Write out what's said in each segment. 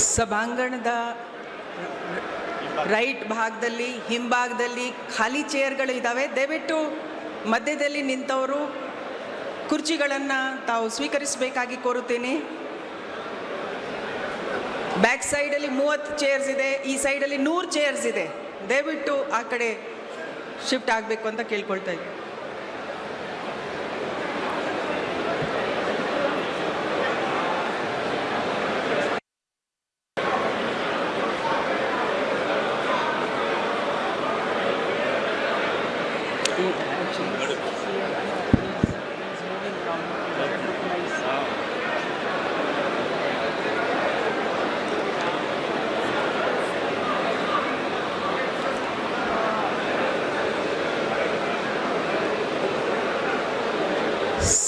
ಸಭಾಂಗಣದ ರೈಟ್ ಭಾಗದಲ್ಲಿ ಹಿಂಭಾಗದಲ್ಲಿ ಖಾಲಿ ಚೇರ್ಗಳು ಇದ್ದಾವೆ. ದಯವಿಟ್ಟು ಮಧ್ಯದಲ್ಲಿ ನಿಂತವರು ಕುರ್ಚಿಗಳನ್ನು ತಾವು ಸ್ವೀಕರಿಸಬೇಕಾಗಿ ಕೋರುತ್ತೇನೆ. ಬ್ಯಾಕ್ ಸೈಡಲ್ಲಿ 30 ಚೇರ್ಸ್ ಇದೆ, ಈ ಸೈಡಲ್ಲಿ 100 ಚೇರ್ಸ್ ಇದೆ. ದಯವಿಟ್ಟು ಆ ಕಡೆ ಶಿಫ್ಟ್ ಆಗಬೇಕು ಅಂತ ಕೇಳ್ಕೊಳ್ತಾ ಇದ್ದೀನಿ.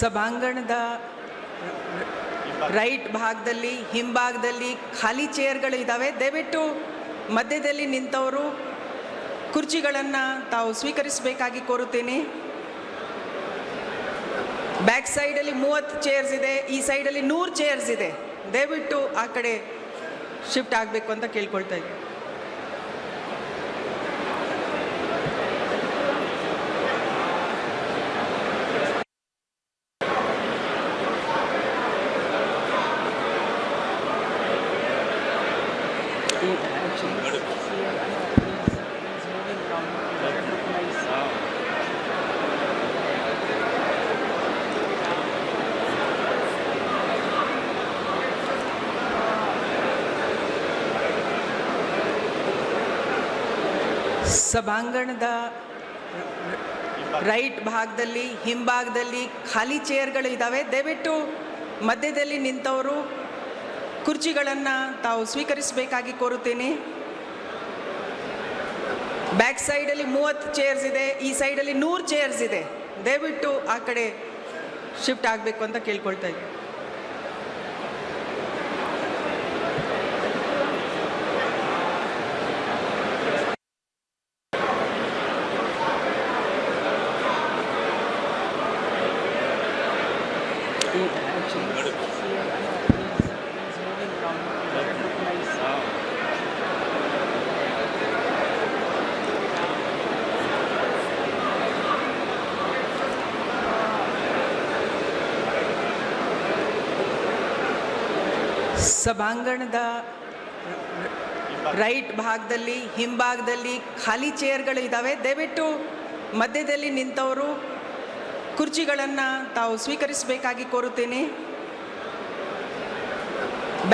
ಸಭಾಂಗಣದ ರೈಟ್ ಭಾಗದಲ್ಲಿ ಹಿಂಭಾಗದಲ್ಲಿ ಖಾಲಿ ಚೇರ್ಗಳು ಇದ್ದಾವೆ. ದಯವಿಟ್ಟು ಮಧ್ಯದಲ್ಲಿ ನಿಂತವರು ಕುರ್ಚಿಗಳನ್ನು ತಾವು ಸ್ವೀಕರಿಸಬೇಕಾಗಿ ಕೋರುತ್ತೇನೆ. ಬ್ಯಾಕ್ ಸೈಡಲ್ಲಿ 30 ಚೇರ್ಸ್ ಇದೆ, ಈ ಸೈಡಲ್ಲಿ 100 ಚೇರ್ಸ್ ಇದೆ. ದಯವಿಟ್ಟು ಆ ಕಡೆ ಶಿಫ್ಟ್ ಆಗಬೇಕು ಅಂತ ಕೇಳ್ಕೊಳ್ತಾ ಇದ್ದೀನಿ. ಸಭಾಂಗಣದ ರೈಟ್ ಭಾಗದಲ್ಲಿ ಹಿಂಭಾಗದಲ್ಲಿ ಖಾಲಿ ಚೇರ್ಗಳು ಇದ್ದಾವೆ. ದಯವಿಟ್ಟು ಮಧ್ಯದಲ್ಲಿ ನಿಂತವರು ಕುರ್ಚಿಗಳನ್ನು ತಾವು ಸ್ವೀಕರಿಸಬೇಕಾಗಿ ಕೋರುತ್ತೇನೆ. ಬ್ಯಾಕ್ ಸೈಡಲ್ಲಿ 30 ಚೇರ್ಸ್ ಇದೆ, ಈ ಸೈಡಲ್ಲಿ 100 ಚೇರ್ಸ್ ಇದೆ. ದಯವಿಟ್ಟು ಆ ಕಡೆ ಶಿಫ್ಟ್ ಆಗಬೇಕು ಅಂತ ಕೇಳ್ಕೊಳ್ತಾ ಇದ್ದೀನಿ. ಸಭಾಂಗಣದ ರೈಟ್ ಭಾಗದಲ್ಲಿ ಹಿಂಭಾಗದಲ್ಲಿ ಖಾಲಿ ಚೇರ್ಗಳು ಇದ್ದಾವೆ. ದಯವಿಟ್ಟು ಮಧ್ಯದಲ್ಲಿ ನಿಂತವರು ಕುರ್ಚಿಗಳನ್ನು ತಾವು ಸ್ವೀಕರಿಸಬೇಕಾಗಿ ಕೋರುತ್ತೇನೆ.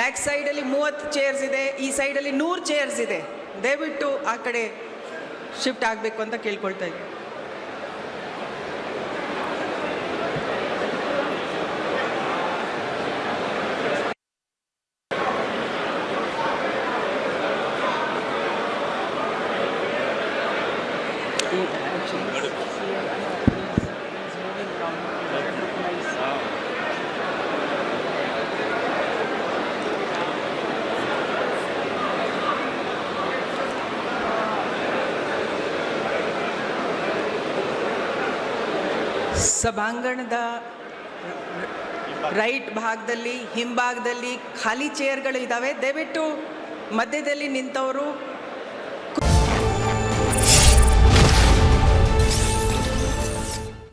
ಬ್ಯಾಕ್ ಸೈಡಲ್ಲಿ 30 ಚೇರ್ಸ್ ಇದೆ, ಈ ಸೈಡಲ್ಲಿ 100 ಚೇರ್ಸ್ ಇದೆ. ದಯವಿಟ್ಟು ಆ ಕಡೆ ಶಿಫ್ಟ್ ಆಗಬೇಕು ಅಂತ ಕೇಳ್ಕೊಳ್ತಾ ಇದ್ದೀನಿ. ಸಭಾಂಗಣದ ರೈಟ್ ಭಾಗದಲ್ಲಿ ಹಿಂಭಾಗದಲ್ಲಿ ಖಾಲಿ ಚೇರ್ಗಳು ಇದ್ದಾವೆ. ದಯವಿಟ್ಟು ಮಧ್ಯದಲ್ಲಿ ನಿಂತವರು